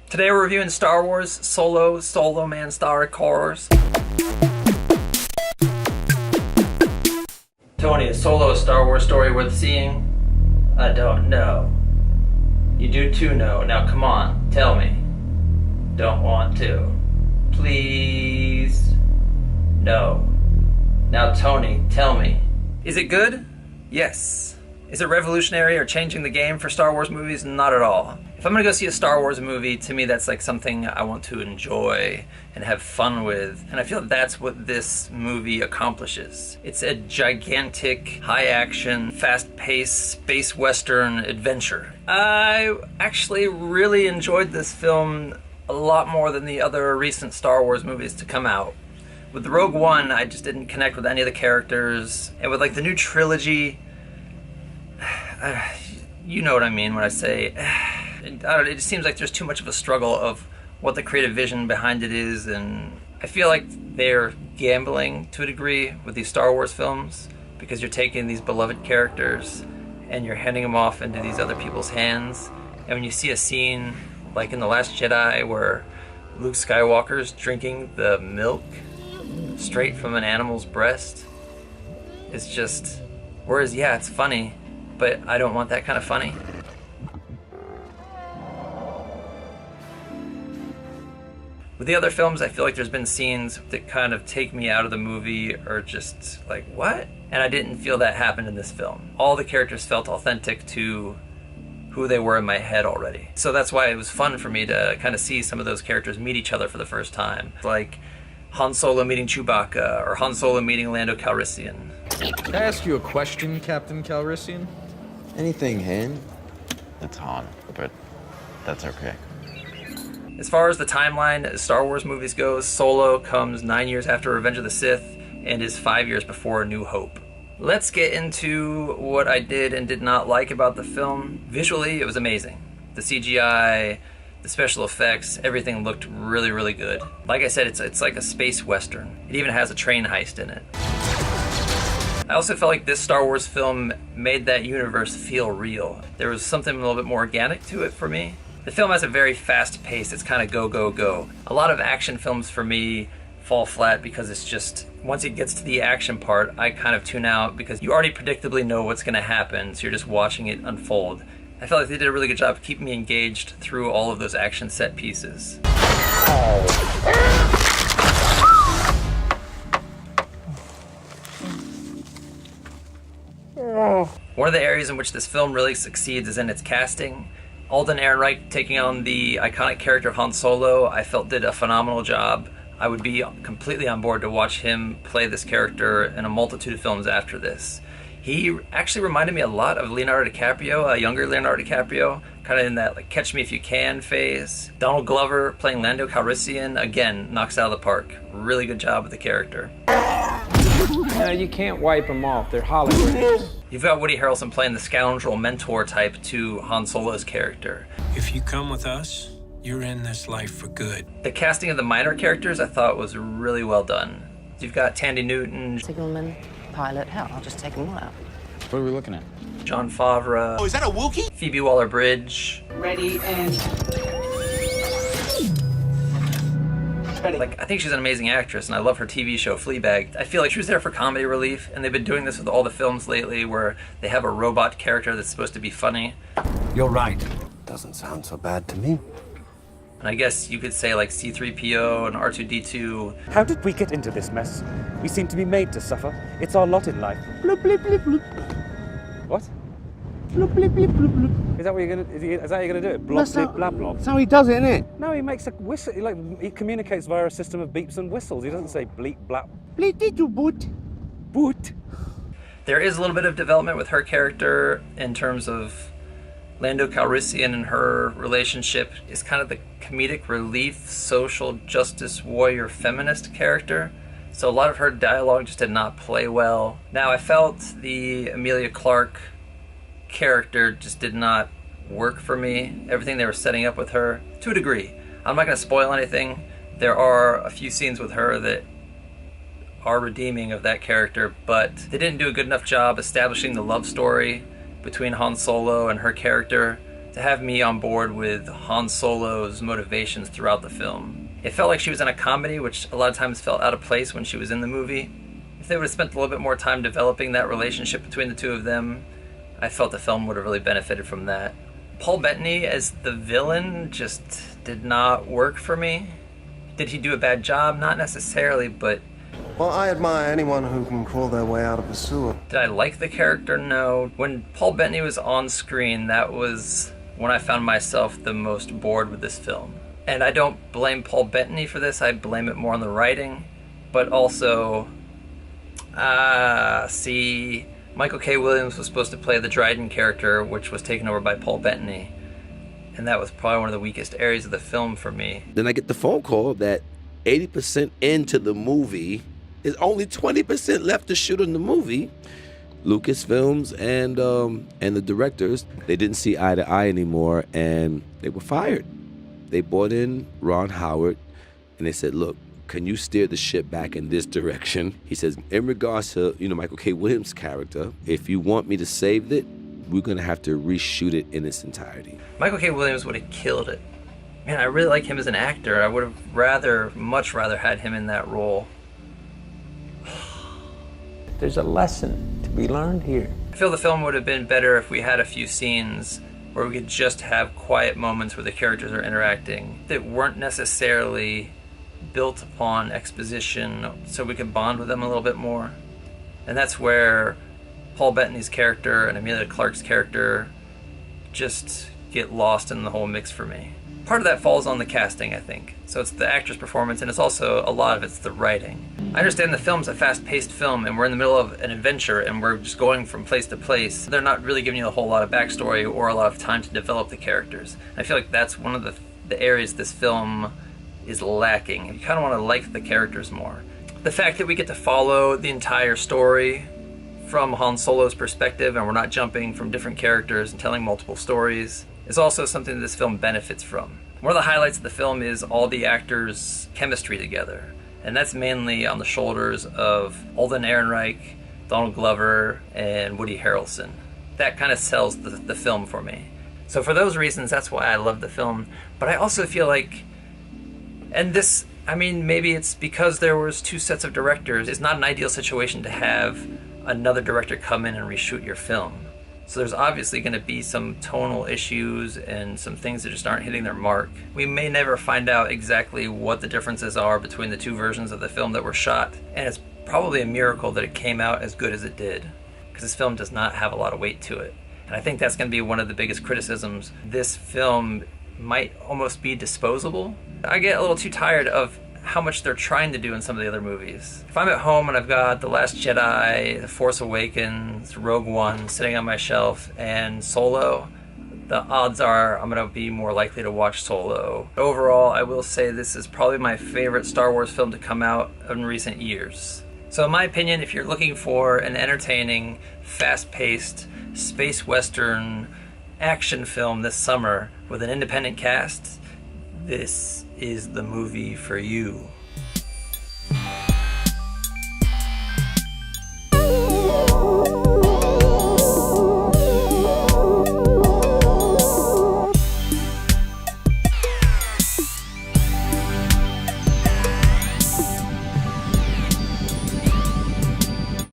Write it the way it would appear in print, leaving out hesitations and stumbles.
Today we're reviewing Star Wars Solo Man Star Wars. Tony, is Solo a Star Wars story worth seeing? I don't know. You do too know. Now come on, tell me. Don't want to. Please? No. Now Tony, tell me. Is it good? Yes. Is it revolutionary or changing the game for Star Wars movies? Not at all. If I'm gonna go see a Star Wars movie, to me that's like something I want to enjoy and have fun with, and I feel that's what this movie accomplishes. It's a gigantic, high-action, fast-paced, space western adventure. I actually really enjoyed this film a lot more than the other recent Star Wars movies to come out. With the Rogue One, I just didn't connect with any of the characters, and with like the new trilogy, you know what I mean when I say, I don't know, it just seems like there's too much of a struggle of what the creative vision behind it is, and I feel like they're gambling to a degree with these Star Wars films, because you're taking these beloved characters and you're handing them off into these other people's hands. And when you see a scene like in The Last Jedi where Luke Skywalker's drinking the milk straight from an animal's breast, it's just, whereas yeah, it's funny, but I don't want that kind of funny. With the other films, I feel like there's been scenes that kind of take me out of the movie or just like, what? And I didn't feel that happen in this film. All the characters felt authentic to who they were in my head already. So that's why it was fun for me to kind of see some of those characters meet each other for the first time. Like Han Solo meeting Chewbacca or Han Solo meeting Lando Calrissian. Can I ask you a question, Captain Calrissian? Anything, Han? That's Han, but that's okay. As far as the timeline as Star Wars movies goes, Solo comes 9 years after Revenge of the Sith and is 5 years before A New Hope. Let's get into what I did and did not like about the film. Visually, it was amazing. The CGI, the special effects, everything looked really, really good. Like I said, it's like a space western. It even has a train heist in it. I also felt like this Star Wars film made that universe feel real. There was something a little bit more organic to it for me. The film has a very fast pace. It's kind of go, go, go. A lot of action films for me fall flat because it's just, once it gets to the action part, I kind of tune out because you already predictably know what's going to happen, so you're just watching it unfold. I felt like they did a really good job of keeping me engaged through all of those action set pieces. One of the areas in which this film really succeeds is in its casting. Alden Ehrenreich taking on the iconic character of Han Solo, I felt did a phenomenal job. I would be completely on board to watch him play this character in a multitude of films after this. He actually reminded me a lot of Leonardo DiCaprio, a younger Leonardo DiCaprio, kind of in that like Catch Me If You Can phase. Donald Glover playing Lando Calrissian, again, knocks it out of the park. Really good job with the character. No, you can't wipe them off. They're holograms. You've got Woody Harrelson playing the scoundrel mentor type to Han Solo's character. If you come with us, you're in this life for good. The casting of the minor characters I thought was really well done. You've got Tandy Newton, Signalman, pilot, hell, I'll just take them all out. What are we looking at? John Favreau. Oh, is that a Wookiee? Phoebe Waller-Bridge. Ready and... Like, I think she's an amazing actress, and I love her TV show, Fleabag. I feel like she was there for comedy relief, and they've been doing this with all the films lately where they have a robot character that's supposed to be funny. You're right. Doesn't sound so bad to me. And I guess you could say like C-3PO and R2-D2. How did we get into this mess? We seem to be made to suffer. It's our lot in life. Bloop, bloop, bloop, bloop. What? Bloop, bloop, bloop, bloop, bloop. Is that what you're gonna? Is that how you're gonna do it? Blob, bloop, blab, blob. That's how he does it, isn't it? No, he makes a whistle. He communicates via a system of beeps and whistles. He doesn't say bleep, blap. Bleep, boot. Boot. There is a little bit of development with her character in terms of Lando Calrissian and her relationship is kind of the comedic relief, social justice warrior feminist character. So a lot of her dialogue just did not play well. Now I felt the Emilia Clarke character just did not work for me. Everything they were setting up with her, to a degree. I'm not going to spoil anything. There are a few scenes with her that are redeeming of that character, but they didn't do a good enough job establishing the love story between Han Solo and her character to have me on board with Han Solo's motivations throughout the film. It felt like she was in a comedy, which a lot of times felt out of place when she was in the movie. If they would have spent a little bit more time developing that relationship between the two of them, I felt the film would have really benefited from that. Paul Bettany as the villain just did not work for me. Did he do a bad job? Not necessarily, but... Well, I admire anyone who can crawl their way out of the sewer. Did I like the character? No. When Paul Bettany was on screen, that was when I found myself the most bored with this film. And I don't blame Paul Bettany for this, I blame it more on the writing. But also, Michael K. Williams was supposed to play the Dryden character, which was taken over by Paul Bettany. And that was probably one of the weakest areas of the film for me. Then I get the phone call that 80% into the movie, there's only 20% left to shoot in the movie. Lucasfilms and the directors, they didn't see eye to eye anymore, and they were fired. They brought in Ron Howard, and they said, look, can you steer the ship back in this direction? He says, in regards to, Michael K. Williams' character, if you want me to save it, we're gonna have to reshoot it in its entirety. Michael K. Williams would have killed it. Man, I really like him as an actor. I would have much rather had him in that role. There's a lesson to be learned here. I feel the film would have been better if we had a few scenes where we could just have quiet moments where the characters are interacting that weren't necessarily built upon exposition, so we could bond with them a little bit more. And that's where Paul Bettany's character and Emilia Clarke's character just get lost in the whole mix for me. Part of that falls on the casting, I think. So it's the actor's performance, and it's also, a lot of it's the writing. I understand the film's a fast-paced film, and we're in the middle of an adventure, and we're just going from place to place. They're not really giving you a whole lot of backstory or a lot of time to develop the characters. I feel like that's one of the areas this film is lacking. You kind of want to like the characters more. The fact that we get to follow the entire story from Han Solo's perspective, and we're not jumping from different characters and telling multiple stories, is also something that this film benefits from. One of the highlights of the film is all the actors' chemistry together, and that's mainly on the shoulders of Alden Ehrenreich, Donald Glover, and Woody Harrelson. That kind of sells the film for me. So for those reasons, that's why I love the film. But I also feel like, and this, maybe it's because there was two sets of directors. It's not an ideal situation to have another director come in and reshoot your film. So there's obviously going to be some tonal issues and some things that just aren't hitting their mark. We may never find out exactly what the differences are between the two versions of the film that were shot, and it's probably a miracle that it came out as good as it did, because this film does not have a lot of weight to it. And I think that's going to be one of the biggest criticisms. This film might almost be disposable. I get a little too tired of how much they're trying to do in some of the other movies. If I'm at home and I've got The Last Jedi, The Force Awakens, Rogue One sitting on my shelf, and Solo, the odds are I'm going to be more likely to watch Solo. Overall, I will say this is probably my favorite Star Wars film to come out in recent years. So in my opinion, if you're looking for an entertaining, fast-paced, space western action film this summer with an independent cast, this is the movie for you.